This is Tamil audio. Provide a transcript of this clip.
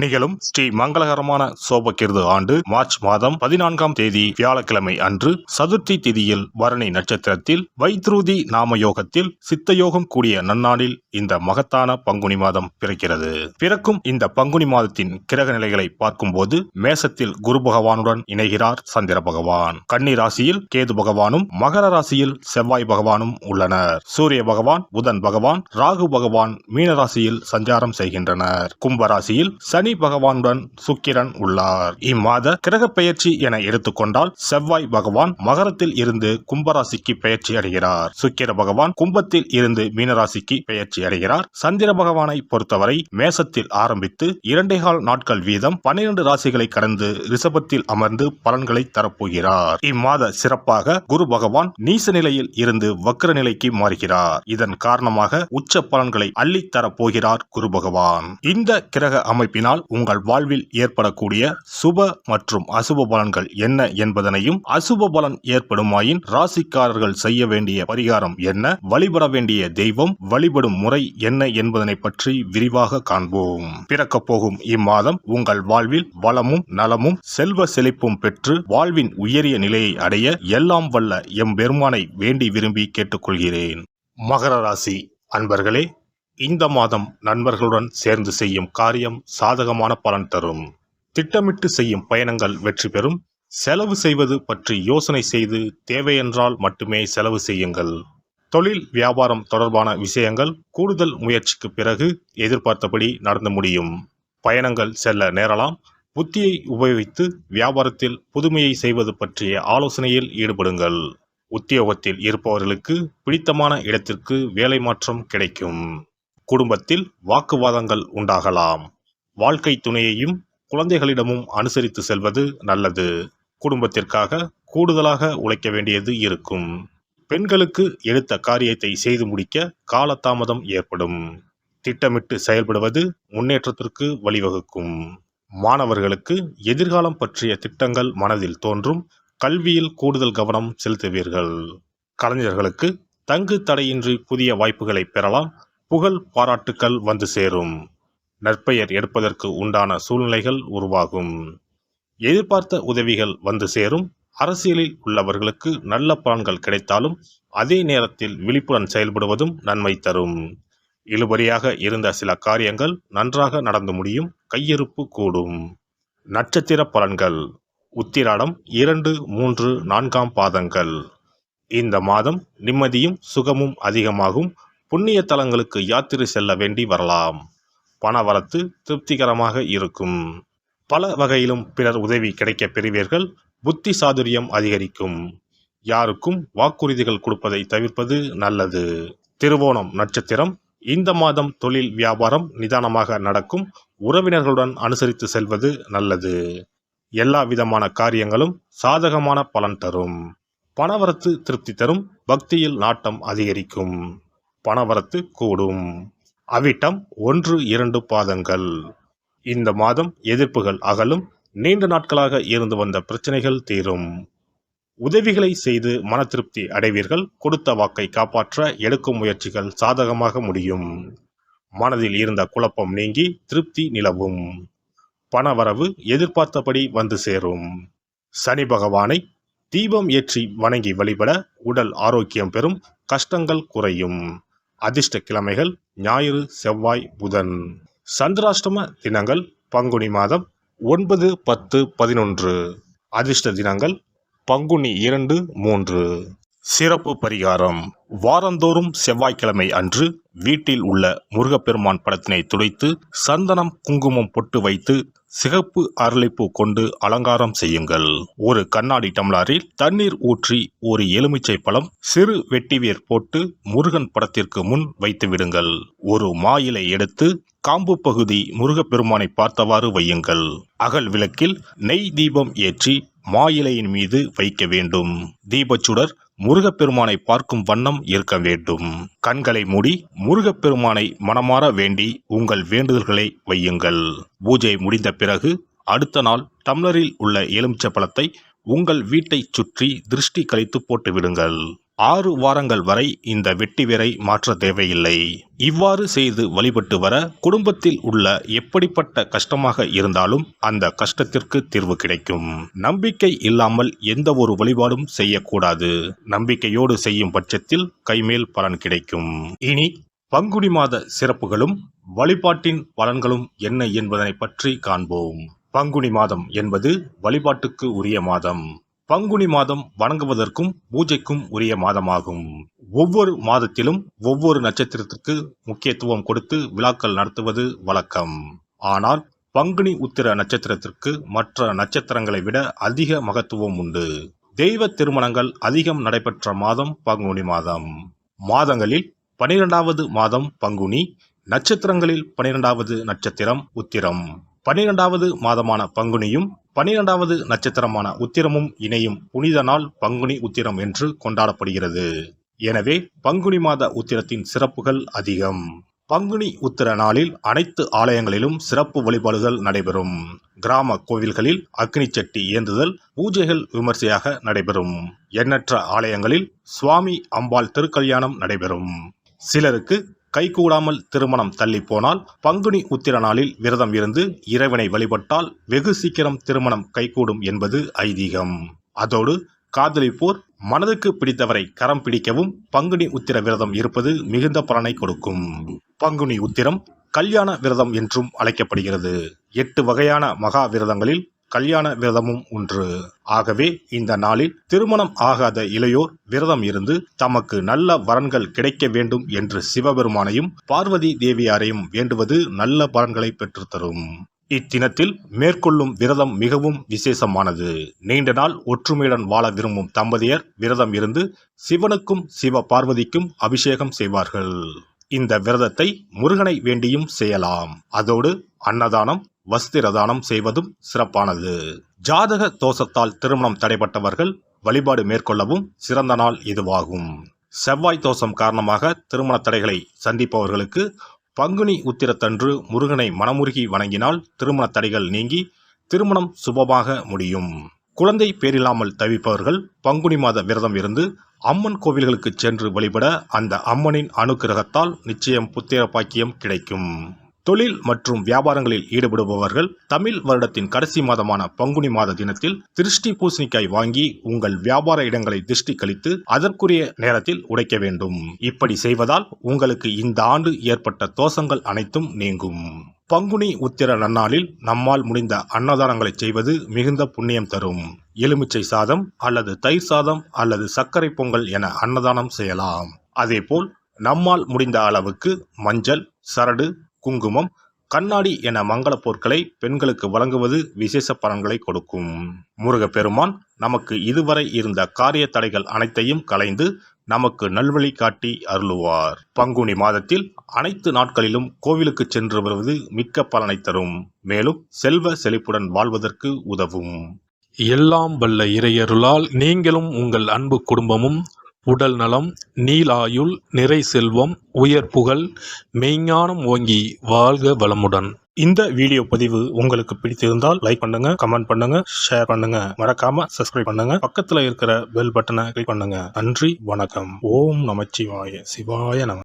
நிகழும் ஸ்ரீ மங்களகரமான சோபகிருது ஆண்டு மார்ச் மாதம் 14ஆம் தேதி வியாழக்கிழமை அன்று சதுர்த்தி திதியில் பரணி நட்சத்திரத்தில் வைத்ருதி நாம யோகத்தில் சித்தயோகம் கூடிய நன்னாளில் இந்த மகத்தான பங்குனி மாதம் பிறக்கிறது. பிறக்கும் இந்த பங்குனி மாதத்தின் கிரக நிலைகளை பார்க்கும்போது மேசத்தில் குரு பகவானுடன் இணைகிறார் சந்திர பகவான். கன்னி ராசியில் கேது பகவானும் மகர ராசியில் செவ்வாய் பகவானும் உள்ளனர். சூரிய பகவான், புதன் பகவான், ராகு பகவான் மீனராசியில் சஞ்சாரம் செய்கின்றனர். கும்பராசியில் சனி பகவானுடன் சுக்கிரன் உள்ளார். இம்மாத கிரக பெயர்ச்சி என எடுத்துக்கொண்டால் செவ்வாய் பகவான் மகரத்தில் இருந்து கும்பராசிக்கு பெயர்ச்சி அடைகிறார். சுக்கிர பகவான் கும்பத்தில் இருந்து மீனராசிக்கு பெயர்ச்சி அடைகிறார். சந்திர பகவானை பொறுத்தவரை மேசத்தில் ஆரம்பித்து 2.25 நாட்கள் வீதம் 12 ராசிகளை கடந்து ரிஷபத்தில் அமர்ந்து பலன்களை தரப்போகிறார். இம்மாத சிறப்பாக குரு பகவான் நீச நிலையில் இருந்து வக்ர நிலைக்கு மாறுகிறார். இதன் காரணமாக உச்ச பலன்களை அள்ளித் தரப்போகிறார் குரு பகவான். இந்த கிரக அமைப்பினால் உங்கள் வாழ்வில் ஏற்படக்கூடிய சுப மற்றும் அசுப பலன்கள் என்ன என்பதனையும், அசுப பலன் ஏற்படுமாயின் ராசிக்காரர்கள் செய்ய வேண்டிய பரிகாரம் என்ன, வழிபட வேண்டிய தெய்வம், வழிபடும் முறை என்ன என்பதனை பற்றி விரிவாக காண்போம். பிறக்கப் போகும் இம்மாதம் உங்கள் வாழ்வில் வளமும் நலமும் செல்வ செழிப்பும் பெற்று வாழ்வின் உயரிய நிலையை அடைய எல்லாம் வல்ல எம்பெருமானை வேண்டி விரும்பி கேட்டுக்கொள்கிறேன். மகர ராசி அன்பர்களே, இந்த மாதம் நண்பர்களுடன் சேர்ந்து செய்யும் காரியம் சாதகமான பலன் தரும். திட்டமிட்டு செய்யும் பயணங்கள் வெற்றி பெறும். செலவு செய்வது பற்றி யோசனை செய்து தேவையென்றால் மட்டுமே செலவு செய்யுங்கள். தொழில் வியாபாரம் தொடர்பான விஷயங்கள் கூடுதல் முயற்சிக்கு பிறகு எதிர்பார்த்தபடி நடந்து முடியும். பயணங்கள் செல்ல நேரலாம். புத்தியை உபயோகித்து வியாபாரத்தில் புதுமையை செய்வது பற்றிய ஆலோசனையில் ஈடுபடுங்கள். உத்தியோகத்தில் இருப்பவர்களுக்கு பிடித்தமான இடத்திற்கு வேலை மாற்றம் கிடைக்கும். குடும்பத்தில் வாக்குவாதங்கள் உண்டாகலாம். வாழ்க்கை துணையையும் குழந்தைகளிடமும் அனுசரித்து செல்வது நல்லது. குடும்பத்திற்காக கூடுதலாக உழைக்க வேண்டியது இருக்கும். பெண்களுக்கு எடுத்த காரியத்தை செய்து முடிக்க காலதாமதம் ஏற்படும். திட்டமிட்டு செயல்படுவது முன்னேற்றத்திற்கு வழிவகுக்கும். மாணவர்களுக்கு எதிர்காலம் பற்றிய திட்டங்கள் மனதில் தோன்றும். கல்வியில் கூடுதல் கவனம் செலுத்துவீர்கள். கலைஞர்களுக்கு தங்கு தடையின்றி புதிய வாய்ப்புகளை பெறலாம். புகழ் பாராட்டுக்கள் வந்து சேரும். நற்பெயர் எடுப்பதற்கு உண்டான சூழ்நிலைகள் உருவாகும். எதிர்பார்த்த உதவிகள் வந்து சேரும். அரசியலில் உள்ளவர்களுக்கு நல்ல பலன்கள் கிடைத்தாலும் அதே நேரத்தில் விழிப்புடன் செயல்படுவதும் நன்மை தரும். இழுபறியாக இருந்த சில காரியங்கள் நன்றாக நடந்து முடியும். கையிருப்பு கூடும். நட்சத்திர பலன்கள். உத்திராடம் 2, 3, 4ஆம் பாதங்கள். இந்த மாதம் நிம்மதியும் சுகமும் அதிகமாகும். புண்ணிய தலங்களுக்கு யாத்திரை செல்ல வேண்டி வரலாம். பணவரத்து திருப்திகரமாக இருக்கும். பல வகையிலும் பிறர் உதவி கிடைக்க பெறுவீர்கள். புத்தி சாதுரியம் அதிகரிக்கும். யாருக்கும் வாக்குறுதிகள் கொடுப்பதை தவிர்ப்பது நல்லது. திருவோணம் நட்சத்திரம். இந்த மாதம் தொழில் வியாபாரம் நிதானமாக நடக்கும். உறவினர்களுடன் அனுசரித்து செல்வது நல்லது. எல்லா விதமான காரியங்களும் சாதகமான பலன் தரும். பணவரத்து திருப்தி தரும். பக்தியில் நாட்டம் அதிகரிக்கும். பணவரத்து கூடும். அவிட்டம் 1, 2 பாதங்கள். இந்த மாதம் எதிர்ப்புகள் அகலும். நீண்ட நாட்களாக இருந்து வந்த பிரச்சனைகள் தீரும். உதவிகளை செய்து மன திருப்தி அடைவீர்கள். கொடுத்த வாக்கை காப்பாற்ற எடுக்கும் முயற்சிகள் சாதகமாக முடியும். மனதில் இருந்த குழப்பம் நீங்கி திருப்தி நிலவும். பணவரவு எதிர்பார்த்தபடி வந்து சேரும். சனி பகவானை தீபம் ஏற்றி வணங்கி வழிபட உடல் ஆரோக்கியம் பெறும். கஷ்டங்கள் குறையும். அதிர்ஷ்ட கிழமைகள் ஞாயிறு, செவ்வாய், புதன். சந்திராஷ்டம தினங்கள் பங்குனி மாதம் 9, 10, 11. அதிர்ஷ்ட தினங்கள் பங்குனி 2, 3. சிறப்பு பரிகாரம். வாரந்தோறும் செவ்வாய்க்கிழமை அன்று வீட்டில் உள்ள முருகப்பெருமான் படத்தினை துடைத்து சந்தனம் குங்குமம் பொட்டு வைத்து சிகப்பு அரளிப்பூ கொண்டு அலங்காரம் செய்யுங்கள். ஒரு கண்ணாடி டம்ளரில் தண்ணீர் ஊற்றி ஒரு எலுமிச்சை பழம் சிறு வெட்டிவேர் போட்டு முருகன் படத்திற்கு முன் வைத்து விடுங்கள். ஒரு மா இலை எடுத்து காம்பு பகுதி முருகப்பெருமானை பார்த்தவாறு வையுங்கள். அகல் விளக்கில் நெய் தீபம் ஏற்றி மா இலையின் மீது வைக்க வேண்டும். தீபச்சுடர் முருகப்பெருமானை பார்க்கும் வண்ணம் இருக்க வேண்டும். கண்களை மூடி முருகப்பெருமானை மனமாற வேண்டி உங்கள் வேண்டுதல்களை வையுங்கள். பூஜை முடிந்த பிறகு அடுத்த நாள் டம்ளரில் உள்ள எலுமிச்சை பழத்தை உங்கள் வீட்டை சுற்றி திருஷ்டி கழித்து போட்டு விடுங்கள். 6 வாரங்கள் வரை இந்த வெட்டி வேரை மாற்ற தேவையில்லை. இவ்வாறு செய்து வழிபட்டு வர குடும்பத்தில் உள்ள எப்படிப்பட்ட கஷ்டமாக இருந்தாலும் அந்த கஷ்டத்திற்கு தீர்வு கிடைக்கும். நம்பிக்கை இல்லாமல் எந்த ஒரு வழிபாடும் செய்யக்கூடாது. நம்பிக்கையோடு செய்யும் பட்சத்தில் கைமேல் பலன் கிடைக்கும். இனி பங்குனி மாத சிறப்புகளும் வழிபாட்டின் பலன்களும் என்ன என்பதனை பற்றி காண்போம். பங்குனி மாதம் என்பது வழிபாட்டுக்கு உரிய மாதம். பங்குனி மாதம் வணங்குவதற்கும் பூஜைக்கும் உரிய மாதமாகும். ஒவ்வொரு மாதத்திலும் ஒவ்வொரு நட்சத்திரத்திற்கு முக்கியத்துவம் கொடுத்து விழாக்கள் நடத்துவது வழக்கம். ஆனால் பங்குனி உத்திர நட்சத்திரத்திற்கு மற்ற நட்சத்திரங்களை விட அதிக மகத்துவம் உண்டு. தெய்வ திருமணங்கள் அதிகம் நடைபெற்ற மாதம் பங்குனி மாதம். மாதங்களில் 12வது மாதம் பங்குனி, நட்சத்திரங்களில் 12வது நட்சத்திரம் உத்திரம். 12வது மாதமான பங்குனியும் 12வது நட்சத்திரமான உத்திரமும் இணையும் புனித நாள் பங்குனி உத்திரம் என்று கொண்டாடப்படுகிறது. எனவே பங்குனி மாத உத்திரத்தின் சிறப்புகள் அதிகம். பங்குனி உத்திர நாளில் அனைத்து ஆலயங்களிலும் சிறப்பு வழிபாடுகள் நடைபெறும். கிராம கோவில்களில் அக்னி சட்டி ஏந்துதல், பூஜைகள் விமர்சையாக நடைபெறும். எண்ணற்ற ஆலயங்களில் சுவாமி அம்பாள் திருக்கல்யாணம் நடைபெறும். சிலருக்கு கைகூடாமல் திருமணம் தள்ளி போனால் பங்குனி உத்திர நாளில் விரதம் இருந்து இறைவனை வழிபட்டால் வெகு சீக்கிரம் திருமணம் கைகூடும் என்பது ஐதீகம். அதோடு காதலிப்போர் மனதுக்கு பிடித்தவரை கரம் பிடிக்கவும் பங்குனி உத்திர விரதம் இருப்பது மிகுந்த பலனை கொடுக்கும். பங்குனி உத்திரம் கல்யாண விரதம் என்றும் அழைக்கப்படுகிறது. 8 வகையான மகா விரதங்களில் கல்யாண விரதமும் ஒன்று. ஆகவே இந்த நாளில் திருமணம் ஆகாத இளையோர் விரதம் இருந்து தமக்கு நல்ல வரன்கள் கிடைக்க வேண்டும் என்று சிவபெருமானையும் பார்வதி தேவியாரையும் வேண்டுவது நல்ல பலன்களை பெற்றுத்தரும். இத்தினத்தில் மேற்கொள்ளும் விரதம் மிகவும் விசேஷமானது. நீண்ட நாள் ஒற்றுமையுடன் வாழ விரும்பும் தம்பதியர் விரதம் இருந்து சிவனுக்கும் சிவ பார்வதிக்கும் அபிஷேகம் செய்வார்கள். இந்த விரதத்தை முருகனை வேண்டியும் செய்யலாம். அதோடு அன்னதானம், வஸ்திரதானம் செய்வதும் சிறப்பானது. ஜாதக தோஷத்தால் திருமணம் தடைப்பட்டவர்கள் வழிபாடு மேற்கொள்ளவும் சிறந்த நாள் இதுவாகும். செவ்வாய் தோஷம் காரணமாக திருமண தடைகளை சந்திப்பவர்களுக்கு பங்குனி உத்திரத்தன்று முருகனை மனமுருகி வணங்கினால் திருமண தடைகள் நீங்கி திருமணம் சுபமாக முடியும். குழந்தை பேரில்லாமல் தவிப்பவர்கள் பங்குனி மாத விரதம் இருந்து அம்மன் கோவில்களுக்கு சென்று வழிபட அந்த அம்மனின் அனுக்கிரகத்தால் நிச்சயம் புத்திர பாக்கியம் கிடைக்கும். தொழில் மற்றும் வியாபாரங்களில் ஈடுபடுபவர்கள் தமிழ் வருடத்தின் கடைசி மாதமான பங்குனி மாத தினத்தில் திருஷ்டி பூசணிக்காய் வாங்கி உங்கள் வியாபார இடங்களை திருஷ்டி கழித்து அதற்குரிய நேரத்தில் உடைக்க வேண்டும். இப்படி செய்வதால் உங்களுக்கு இந்த ஆண்டு ஏற்பட்ட தோஷங்கள் அனைத்தும் நீங்கும். பங்குனி உத்திர நன்னாளில் நம்மால் முடிந்த அன்னதானங்களை செய்வது மிகுந்த புண்ணியம் தரும். எலுமிச்சை சாதம் அல்லது தயிர் சாதம் அல்லது சர்க்கரை பொங்கல் என அன்னதானம் செய்யலாம். அதேபோல் நம்மால் முடிந்த அளவுக்கு மஞ்சள், சரடு, குங்குமம், கண்ணாடி என மங்கள பொருட்களை பெண்களுக்கு வழங்குவது விசேஷ பலன்களை கொடுக்கும். முருகப்பெருமான் நமக்கு இதுவரை இருந்த காரிய தடைகள் அனைத்தையும் களைந்து நமக்கு நல்வழி காட்டி அருளுவார். பங்குனி மாதத்தில் அனைத்து நாட்களிலும் கோவிலுக்கு சென்று வருவது மிக்க பலனை தரும். மேலும் செல்வ செழிப்புடன் வாழ்வதற்கு உதவும். எல்லாம் வல்ல இறையருளால் நீங்களும் உங்கள் அன்பு குடும்பமும் உடல் நலம், நீலாயுள், நிறை செல்வம், உயர் புகழ், மெய்ஞானம் ஓங்கி வாழ்க வளமுடன். இந்த வீடியோ பதிவு உங்களுக்கு பிடித்திருந்தால் லைக் பண்ணுங்க, கமெண்ட் பண்ணுங்க, ஷேர் பண்ணுங்க, மறக்காம சப்ஸ்கிரைப் பண்ணுங்க, பக்கத்துல இருக்கிற பெல் பட்டனை கிளிக் பண்ணுங்க. நன்றி, வணக்கம். ஓம் நமச்சிவாய. சிவாய நம.